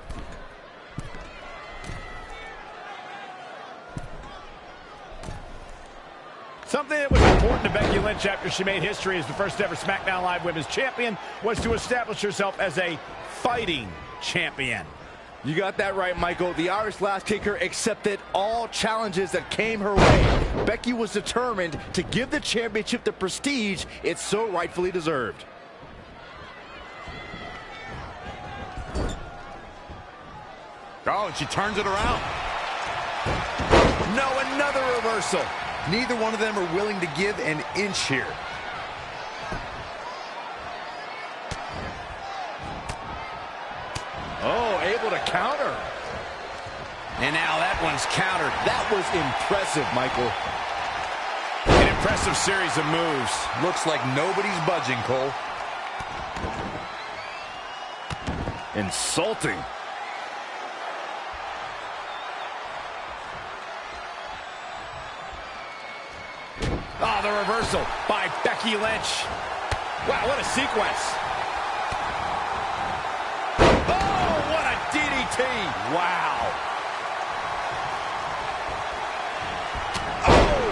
Speaker 3: Something that was important to Becky Lynch after she made history as the first ever SmackDown Live Women's Champion was to establish herself as a fighting champion.
Speaker 4: You got that right, Michael. The Irish Lass Kicker accepted all challenges that came her way. Becky was determined to give the championship the prestige it so rightfully deserved.
Speaker 5: Oh, and she turns it around.
Speaker 3: No, another reversal.
Speaker 5: Neither one of them are willing to give an inch here.
Speaker 4: Oh, able to counter.
Speaker 3: And now that one's countered.
Speaker 4: That was impressive, Michael.
Speaker 3: An impressive series of moves.
Speaker 5: Looks like nobody's budging, Cole.
Speaker 4: Insulting.
Speaker 3: Oh, the reversal by Becky Lynch. Wow, what a sequence. Oh, what a DDT. Wow. Oh,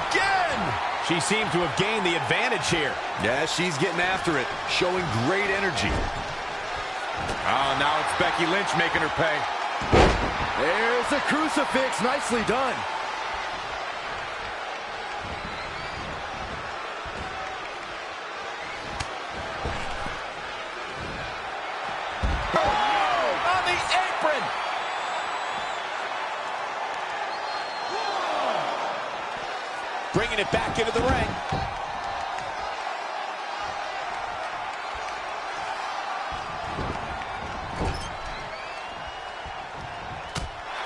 Speaker 3: again. She seemed to have gained the advantage here.
Speaker 5: Yeah, she's getting after it, showing great energy. Oh, now it's Becky Lynch making her pay.
Speaker 4: There's the crucifix. Nicely done.
Speaker 3: Bringing it back into the ring.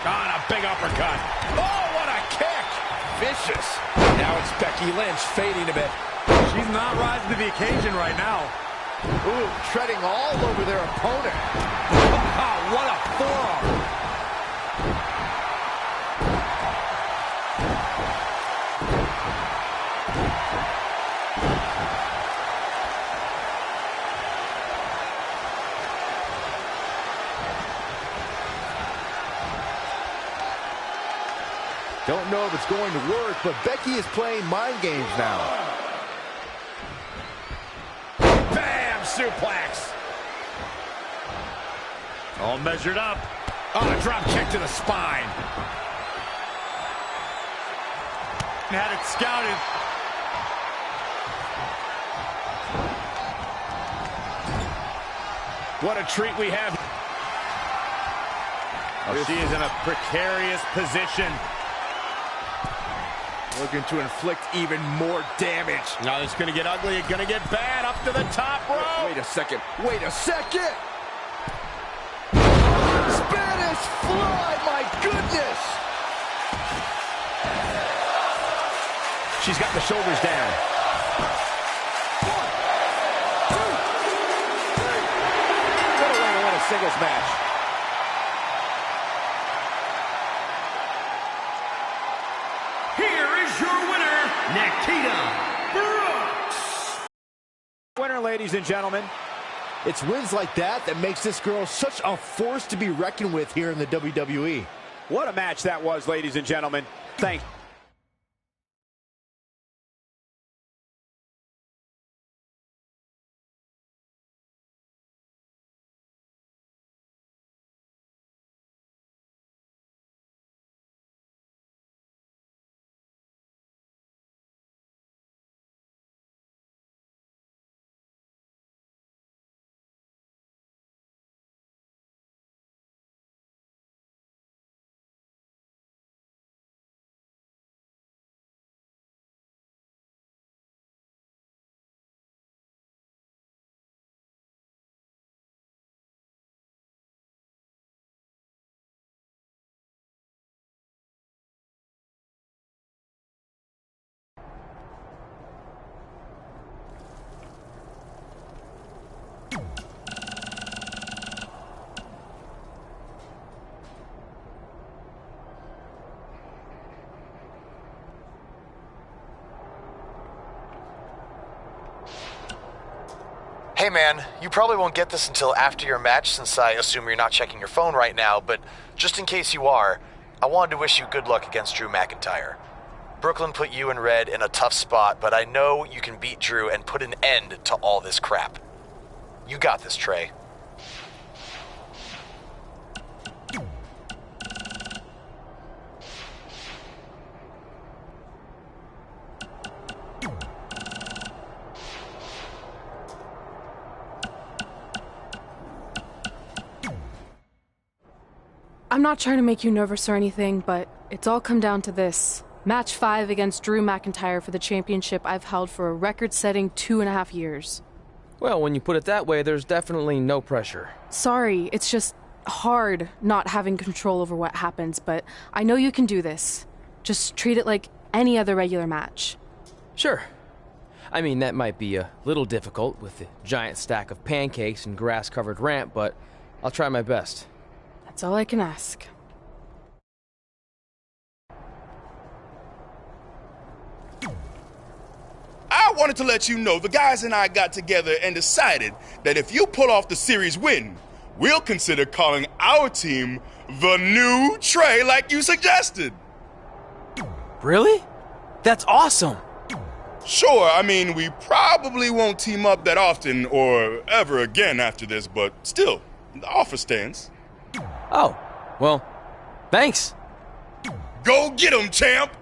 Speaker 3: On a big uppercut. Oh, what a kick. Vicious. Now it's Becky Lynch fading a bit.
Speaker 5: She's not rising to the occasion right now.
Speaker 4: Ooh, treading all over their opponent.
Speaker 3: What a forearm.
Speaker 4: Don't know if it's going to work, but Becky is playing mind games now.
Speaker 3: Bam! Suplex.
Speaker 5: All measured up.
Speaker 3: Oh, a drop kick to the spine.
Speaker 5: Had it scouted.
Speaker 3: What a treat we have.
Speaker 5: Oh, she is in a precarious position.
Speaker 4: Looking to inflict even more damage.
Speaker 3: Now it's going to get ugly. It's going to get bad. Up to the top rope.
Speaker 4: Wait a second. Wait a second. Spanish fly. My goodness.
Speaker 3: She's got the shoulders down.
Speaker 4: 1, 2, 3. What a way to win a singles match.
Speaker 3: Winner, ladies and gentlemen.
Speaker 4: It's wins like that that makes this girl such a force to be reckoned with here in the WWE.
Speaker 3: What a match that was, ladies and gentlemen. Thanks.
Speaker 14: Hey man, you probably won't get this until after your match since I assume you're not checking your phone right now, but just in case you are, I wanted to wish you good luck against Drew McIntyre. Brooklyn put you and Red in a tough spot, but I know you can beat Drew and put an end to all this crap. You got this, Trey.
Speaker 2: I'm not trying to make you nervous or anything, but it's all come down to this. Match 5 against Drew McIntyre for the championship I've held for a record-setting 2.5 years.
Speaker 1: Well, when you put it that way, there's definitely no pressure.
Speaker 2: Sorry, it's just hard not having control over what happens, but I know you can do this. Just treat it like any other regular match.
Speaker 1: Sure. I mean, that might be a little difficult with the giant stack of pancakes and grass-covered ramp, but I'll try my best.
Speaker 2: That's all I can ask.
Speaker 15: I wanted to let you know the guys and I got together and decided that if you pull off the series win, we'll consider calling our team the New Trey like you suggested.
Speaker 1: Really? That's awesome!
Speaker 15: Sure, I mean, we probably won't team up that often or ever again after this, but still, the offer stands.
Speaker 1: Oh, well, thanks.
Speaker 15: Go get 'em, champ!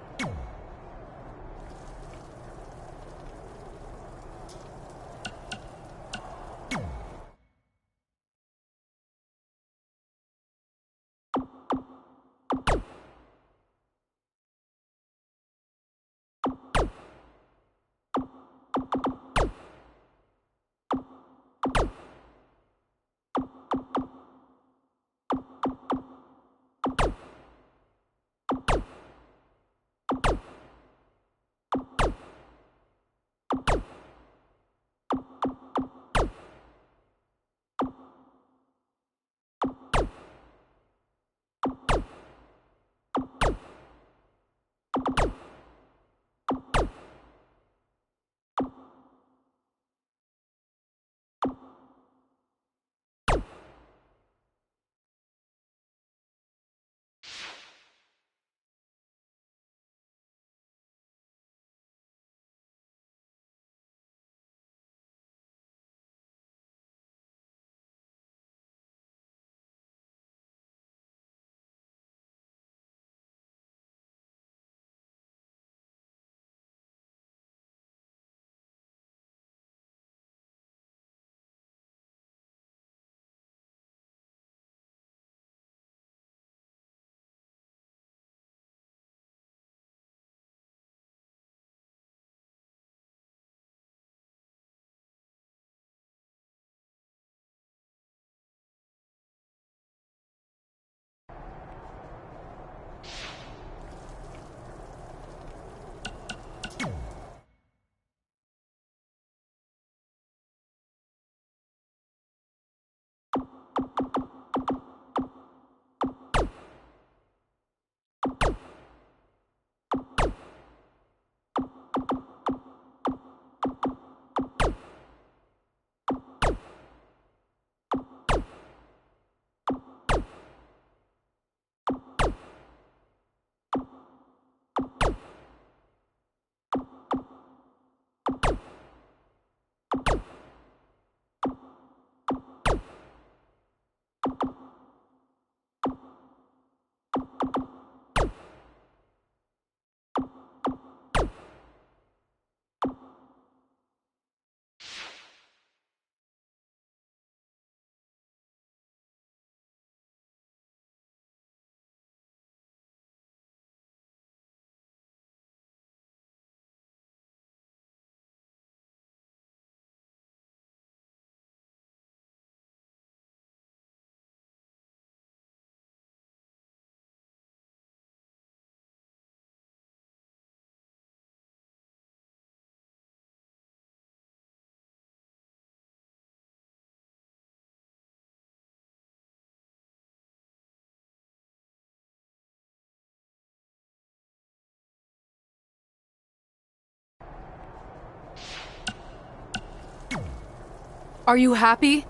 Speaker 2: Are you happy?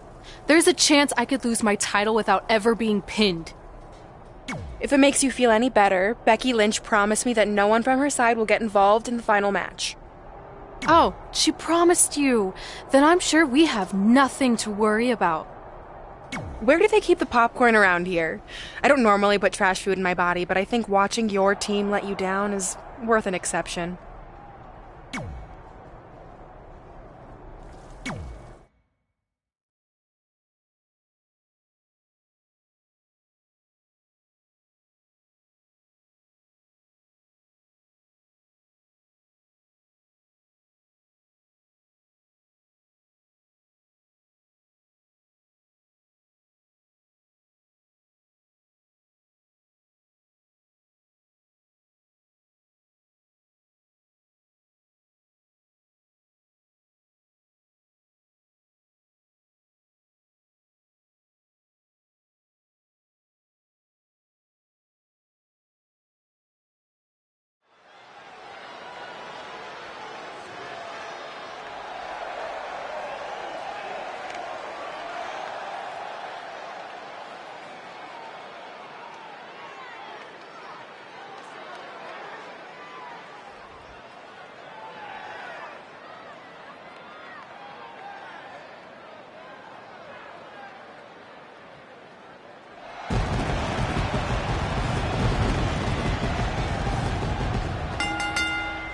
Speaker 2: There's a chance I could lose my title without ever being pinned.
Speaker 10: If it makes you feel any better, Becky Lynch promised me that no one from her side will get involved in the final match.
Speaker 2: Oh, she promised you. Then I'm sure we have nothing to worry about.
Speaker 10: Where do they keep the popcorn around here? I don't normally put trash food in my body, but I think watching your team let you down is worth an exception.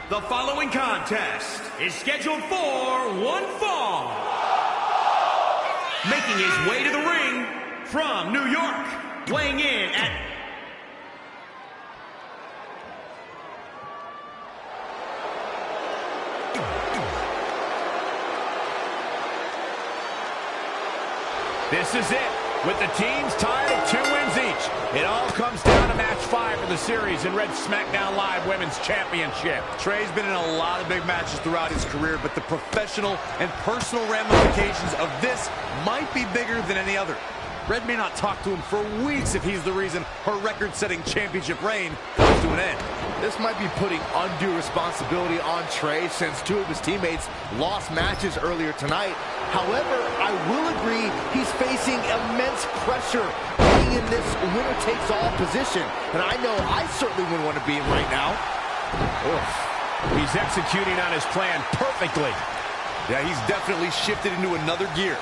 Speaker 11: The following contest is scheduled for one fall. Making his way to the ring from New York, weighing in at
Speaker 3: This is it. With the teams tied at 2 wins each, it all comes down to match 5 of the series in Red's SmackDown Live Women's Championship.
Speaker 5: Trey's been in a lot of big matches throughout his career, but the professional and personal ramifications of this might be bigger than any other. Red may not talk to him for weeks if he's the reason her record-setting championship reign comes to an end.
Speaker 4: This might be putting undue responsibility on Trey since 2 of his teammates lost matches earlier tonight. However, I will agree he's facing immense pressure being in this winner-takes-all position. And I know I certainly wouldn't want to be in right now.
Speaker 3: Oof. He's executing on his plan perfectly.
Speaker 5: Yeah, he's definitely shifted into another gear.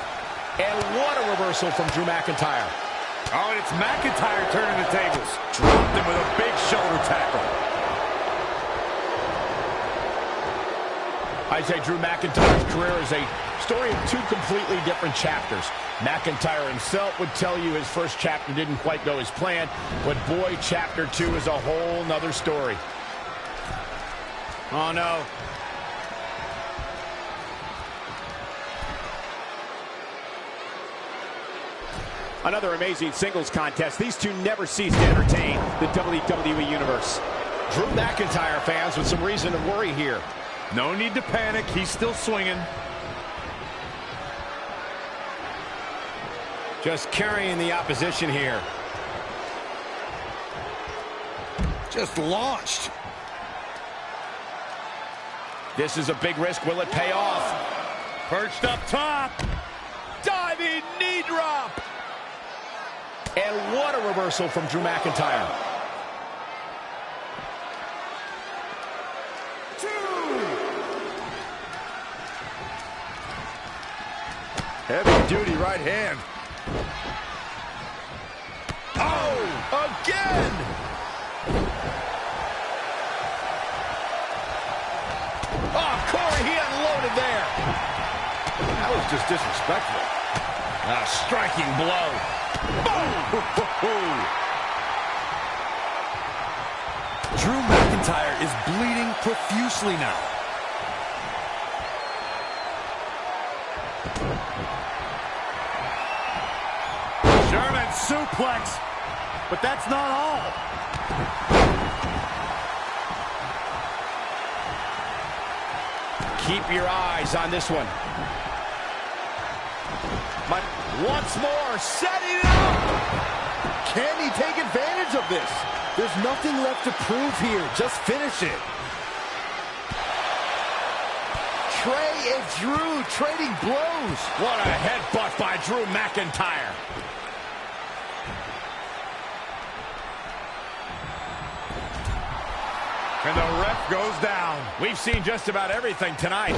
Speaker 3: And what a reversal from Drew McIntyre.
Speaker 5: Oh, and it's McIntyre turning the tables. Dropped him with a big shoulder tackle.
Speaker 3: I'd say Drew McIntyre's career is a story of 2 completely different chapters. McIntyre himself would tell you his first chapter didn't quite go as planned, but boy, chapter 2 is a whole nother story.
Speaker 5: Oh, no.
Speaker 3: Another amazing singles contest. These two never cease to entertain the WWE Universe. Drew McIntyre fans with some reason to worry here.
Speaker 5: No need to panic. He's still swinging.
Speaker 3: Just carrying the opposition here.
Speaker 5: Just launched.
Speaker 3: This is a big risk. Will it pay off?
Speaker 5: Perched up top.
Speaker 3: Diving knee drop. And what a reversal from Drew McIntyre.
Speaker 5: 2. Heavy-duty right hand. Oh, again!
Speaker 3: Oh, Corey, he unloaded there.
Speaker 5: That was just disrespectful.
Speaker 3: A striking blow.
Speaker 5: Drew McIntyre is bleeding profusely now. German suplex, but that's not all.
Speaker 3: Keep your eyes on this one. Once more, setting it up.
Speaker 4: Can he take advantage of this? There's nothing left to prove here. Just finish it. Trey and Drew trading blows.
Speaker 3: What a headbutt by Drew McIntyre.
Speaker 5: And the ref goes down.
Speaker 3: We've seen just about everything tonight.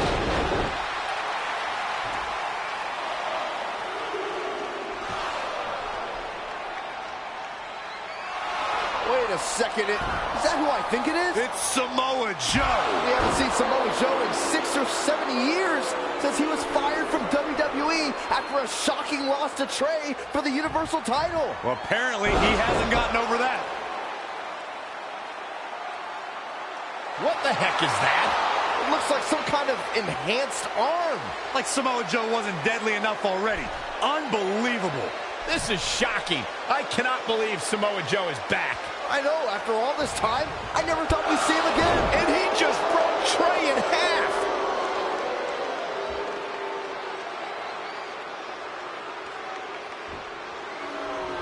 Speaker 4: Wait a second. Is that who I think it is?
Speaker 5: It's Samoa Joe.
Speaker 4: We haven't seen Samoa Joe in 6 or 7 years since he was fired from WWE after a shocking loss to Trey for the Universal title.
Speaker 5: Well, apparently he hasn't gotten over that.
Speaker 3: What the heck is that?
Speaker 4: It looks like some kind of enhanced arm.
Speaker 5: Like Samoa Joe wasn't deadly enough already. Unbelievable.
Speaker 3: This is shocking. I cannot believe Samoa Joe is back.
Speaker 4: I know, after all this time, I never thought we'd see him again.
Speaker 3: And he just broke Trey in half.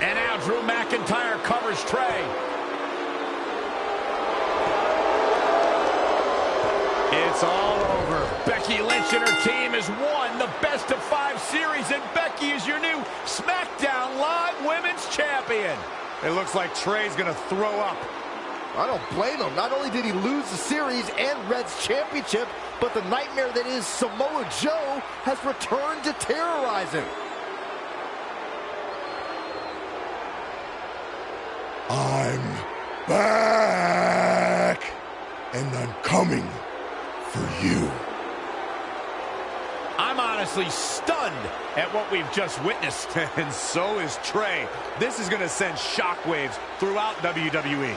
Speaker 3: And now Drew McIntyre covers Trey. It's all over. Becky Lynch and her team has won the best-of-5 series, and Becky is your new SmackDown Live Women's Champion.
Speaker 5: It looks like Trey's gonna throw up.
Speaker 4: I don't blame him. Not only did he lose the series and Red's championship, but the nightmare that is Samoa Joe has returned to terrorize him.
Speaker 15: I'm back, and I'm coming for you.
Speaker 3: I'm honestly stunned at what we've just witnessed.
Speaker 5: And so is Trey. This is going to send shockwaves throughout WWE.